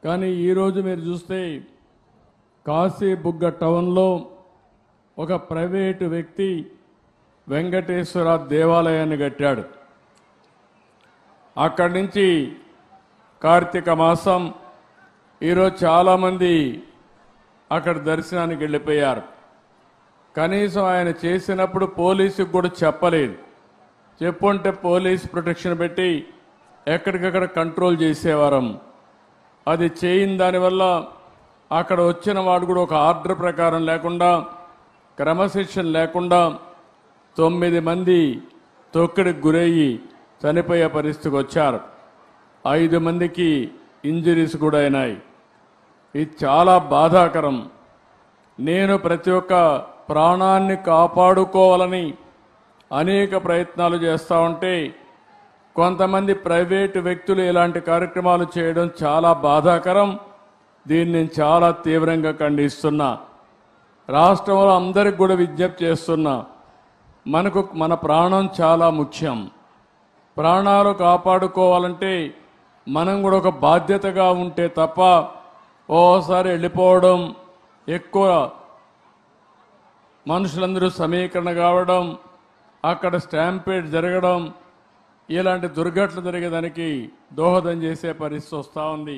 కానీ ఈరోజు మీరు చూస్తే కాశీబుగ్గ టౌన్లో ఒక ప్రైవేటు వ్యక్తి వెంకటేశ్వర దేవాలయాన్ని కట్టాడు. అక్కడి నుంచి కార్తీక మాసం ఈరోజు చాలామంది అక్కడ దర్శనానికి వెళ్ళిపోయారు. కనీసం ఆయన చేసినప్పుడు పోలీసుకు కూడా చెప్పలేదు. చెప్పుంటే పోలీస్ ప్రొటెక్షన్ పెట్టి ఎక్కడికక్కడ కంట్రోల్ చేసేవారం. అది చేయని దానివల్ల అక్కడ వచ్చిన వాడు కూడా ఒక ఆర్డర్ ప్రకారం లేకుండా, క్రమశిక్షణ లేకుండా 9 మంది తొక్కిడికి గురయ్యి చనిపోయే పరిస్థితికి వచ్చారు. 5 మందికి ఇంజరీస్ కూడా అయినాయి. ఇది చాలా బాధాకరం. నేను ప్రతి ఒక్క ప్రాణాన్ని కాపాడుకోవాలని అనేక ప్రయత్నాలు చేస్తూ ఉంటే కొంతమంది ప్రైవేటు వ్యక్తులు ఇలాంటి కార్యక్రమాలు చేయడం చాలా బాధాకరం. దీన్ని నేను చాలా తీవ్రంగా ఖండిస్తున్నా. రాష్ట్రంలో అందరికి కూడా విజ్ఞప్తి చేస్తున్నా, మన ప్రాణం చాలా ముఖ్యం. ప్రాణాలు కాపాడుకోవాలంటే మనం కూడా ఒక బాధ్యతగా ఉంటే తప్ప ఓసారి వెళ్ళిపోవడం, ఎక్కువ మనుషులందరూ సమీకరణ కావడం, అక్కడ స్టాంపేడ్ జరగడం, ఇలాంటి దుర్ఘటనలు జరిగేదానికి దోహదం చేసే పరిస్థితి వస్తూ ఉంది.